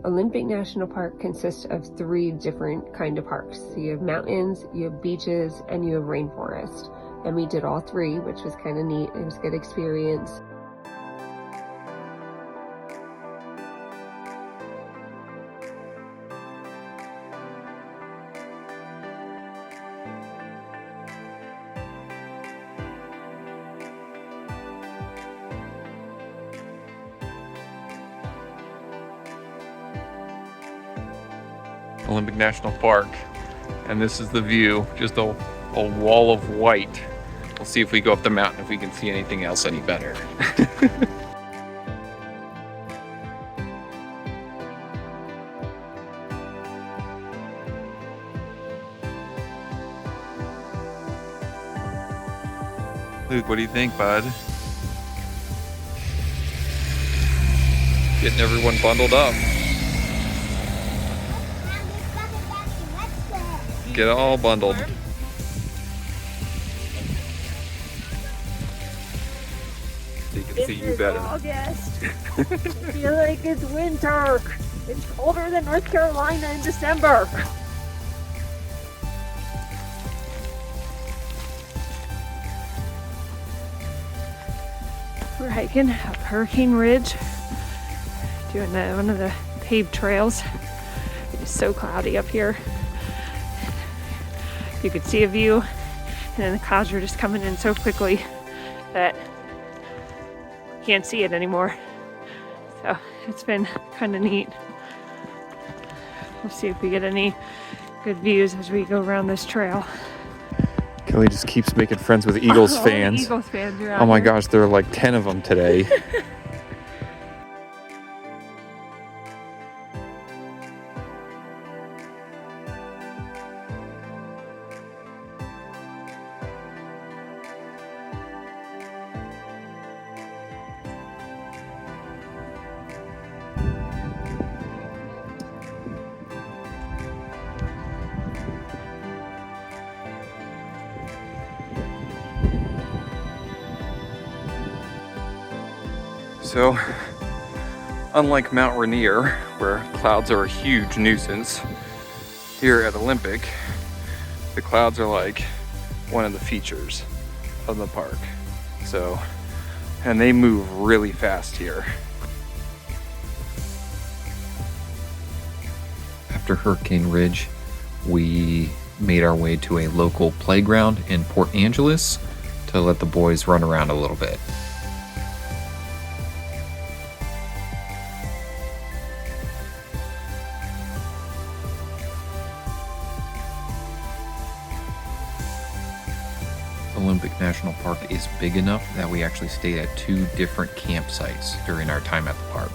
Olympic National Park consists of 3 different kind of parks. So you have mountains, you have beaches, and you have rainforest. And we did all 3, which was kind of neat. It was a good experience. Olympic National Park, and this is the view, just a wall of white. We'll see if we go up the mountain if we can see anything else any better. Luke, what do you think, bud? Getting everyone bundled up. Get all bundled. So you can see you better. August. I feel like it's winter. It's colder than North Carolina in December. We're hiking up Hurricane Ridge, doing one of the paved trails. It is so cloudy up here. You could see a view, and then the clouds were just coming in so quickly that you can't see it anymore. So it's been kind of neat. We'll see if we get any good views as we go around this trail. Kelly just keeps making friends with Eagles fans. Eagles fans around Oh my here. gosh, there are like 10 of them today. So, unlike Mount Rainier, where clouds are a huge nuisance, here at Olympic, the clouds are like one of the features of the park. So, and they move really fast here. After Hurricane Ridge, we made our way to a local playground in Port Angeles to let the boys run around a little bit. Olympic National Park is big enough that we actually stayed at 2 different campsites during our time at the park.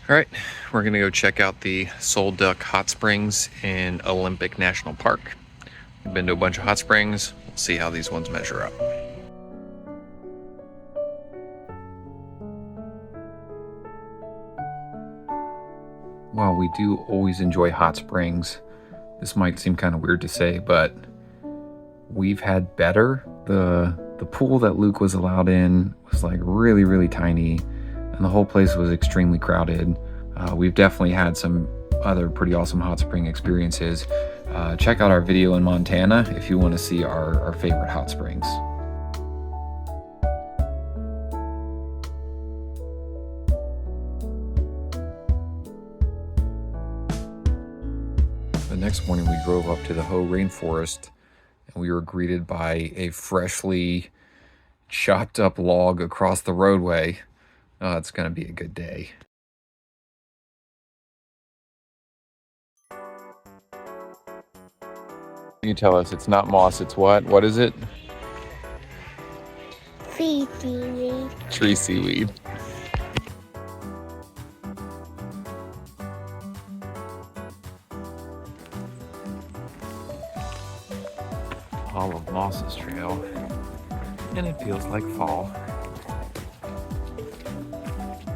All right, we're gonna go check out the Duc Hot Springs in Olympic National Park. We've been to a bunch of hot springs. We'll see how these ones measure up. While we do always enjoy hot springs, this might seem kind of weird to say, but we've had better. The pool that Luke was allowed in was like really tiny, and the whole place was extremely crowded. We've definitely had some other pretty awesome hot spring experiences. Check out our video in Montana if you want to see our favorite hot springs. The next morning we drove up to the Hoh Rainforest, and we were greeted by a freshly chopped up log across the roadway. Oh, it's gonna be a good day. You tell us, it's not moss, it's what? What is it? Tree seaweed. Tree seaweed. All of Moss's trail, and it feels like fall.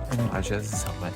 And Elijah has his helmet.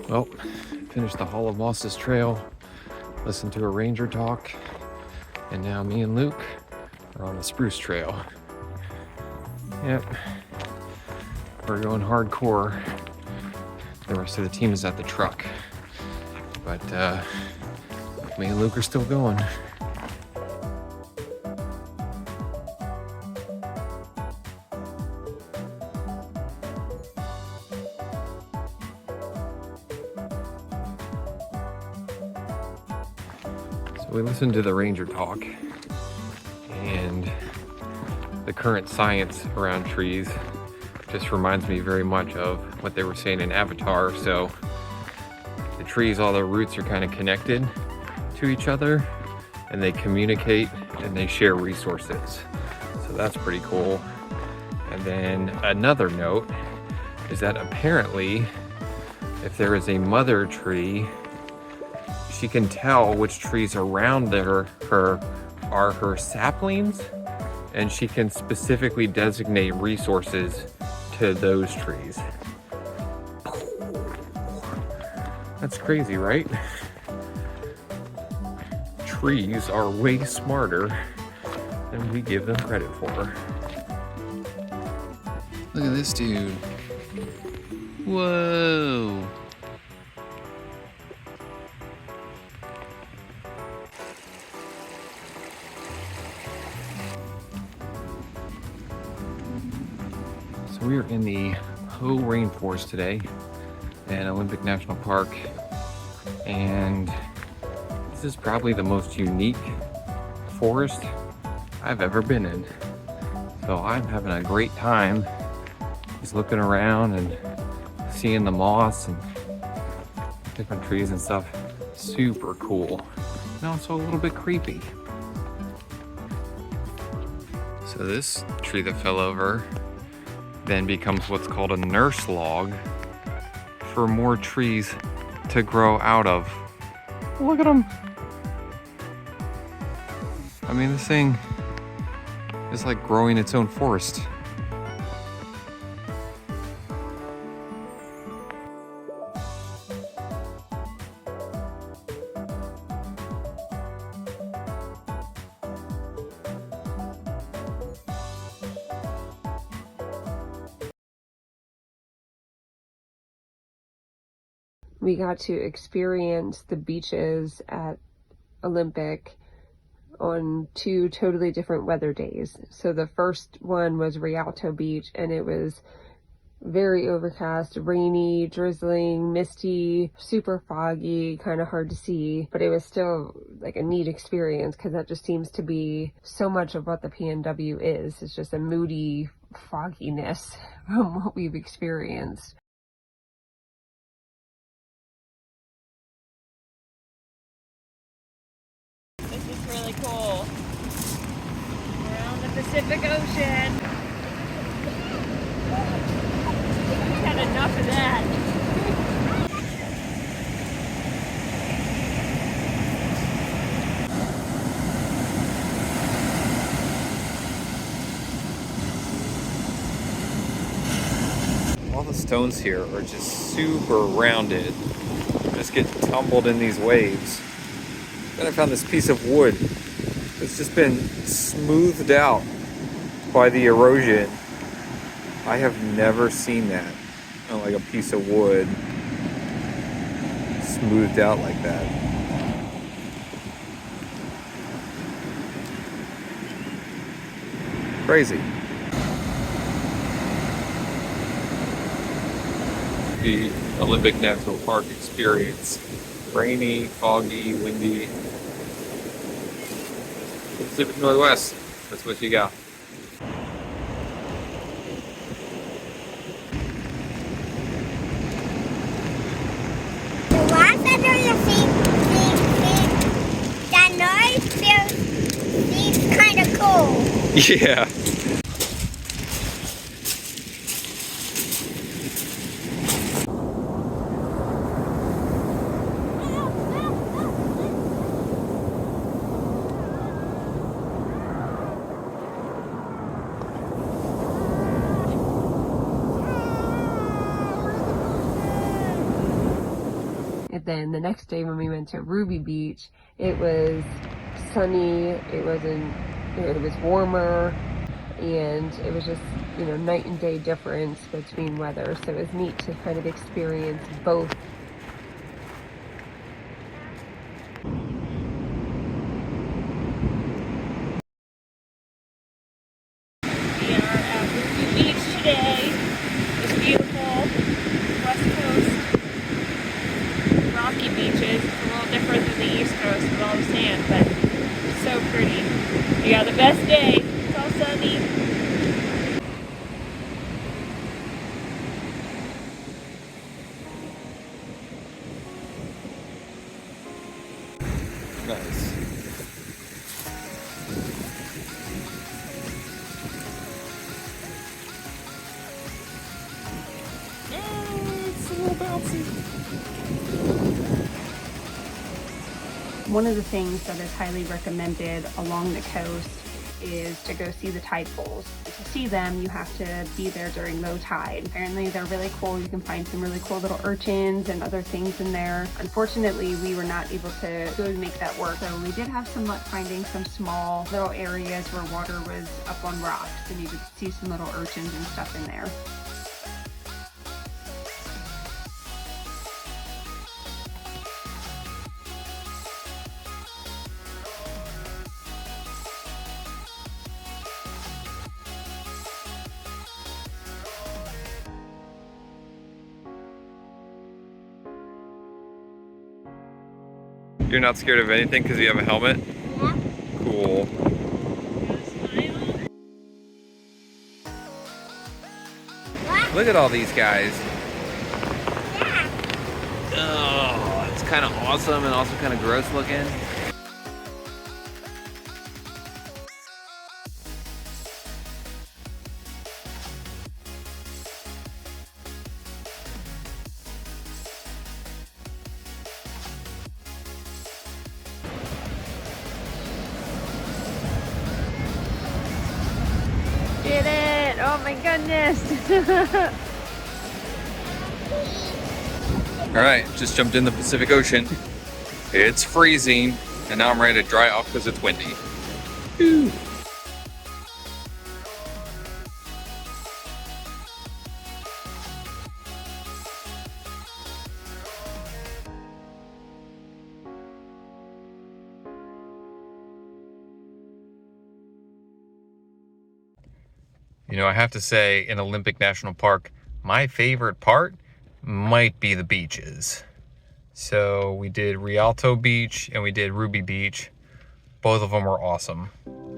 Well, finished the Hall of Mosses trail, listened to a ranger talk, and now me and Luke are on the Spruce Trail. Yep, we're going hardcore. The rest of the team is at the truck, but me and Luke are still going. So we listened to the ranger talk, and the current science around trees just reminds me very much of what they were saying in Avatar. So the trees, all their roots are kind of connected to each other, and they communicate and they share resources. So that's pretty cool. And then another note is that apparently if there is a mother tree, she can tell which trees around her are her saplings, and she can specifically designate resources to those trees. That's crazy, right? Trees are way smarter than we give them credit for. Look at this dude. Whoa. So we are in the Hoh Rainforest today in Olympic National Park, and this is probably the most unique forest I've ever been in. So I'm having a great time just looking around and seeing the moss and different trees and stuff. Super cool, and also a little bit creepy. So this tree that fell over then becomes what's called a nurse log for more trees to grow out of. Look at them. I mean, this thing is like growing its own forest. We got to experience the beaches at Olympic on 2 totally different weather days. So the first one was Rialto Beach, and it was very overcast, rainy, drizzling, misty, super foggy, kind of hard to see, but it was still like a neat experience because that just seems to be so much of what the PNW is. It's just a moody fogginess from what we've experienced. This is really cool. We're on the Pacific Ocean. We've had enough of that. All the stones here are just super rounded, just get tumbled in these waves. Then I found this piece of wood that's just been smoothed out by the erosion. I have never seen that, like a piece of wood smoothed out like that. Crazy. The Olympic National Park experience. Rainy, foggy, windy. Pacific Northwest. That's what you got. The ones under that noise seems kind of cool. Yeah. then the next day when we went to Ruby Beach, it was sunny, it was warmer, and it was just, you know, night and day difference between weather. So it was neat to kind of experience both. We are at Rialto Beach today. It's beautiful. West Coast rocky beaches. It's a little different than the East Coast with all the sand, but it's so pretty. We got the best day. It's all sunny. Nice. It's a little bouncy. One of the things that is highly recommended along the coast is to go see the tide pools. To see them, you have to be there during low tide. Apparently they're really cool. You can find some really cool little urchins and other things in there. Unfortunately, we were not able to go and make that work. So we did have some luck finding some small little areas where water was up on rocks and you could see some little urchins and stuff in there. You're not scared of anything because you have a helmet? Yeah. Cool. What? Look at all these guys. Yeah. Oh, it's kind of awesome and also kind of gross looking. Did it! Oh my goodness! All right, just jumped in the Pacific Ocean. It's freezing, and now I'm ready to dry off because it's windy. Whew. You know, I have to say, in Olympic National Park, my favorite part might be the beaches. So we did Rialto Beach and we did Ruby Beach. Both of them were awesome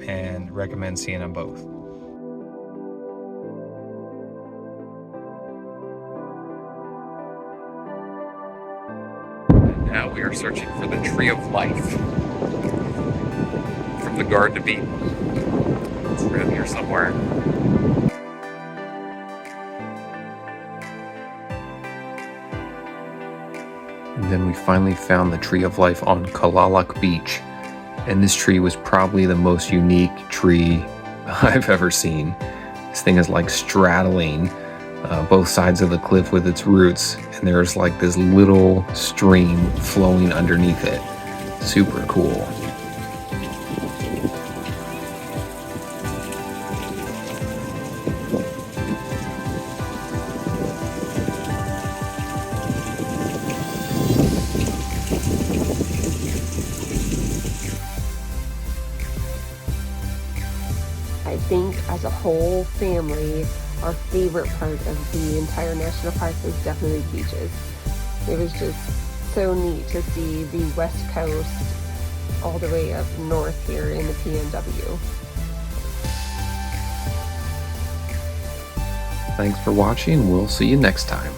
and recommend seeing them both. And now we are searching for the Tree of Life from the Garden of Eden. It's around here somewhere. And then we finally found the Tree of Life on Kalalak Beach. And this tree was probably the most unique tree I've ever seen. This thing is like straddling both sides of the cliff with its roots. And there's like this little stream flowing underneath it. Super cool. I think as a whole family, our favorite part of the entire national park was definitely the beaches. It was just so neat to see the West Coast all the way up north here in the PNW. Thanks for watching. We'll see you next time.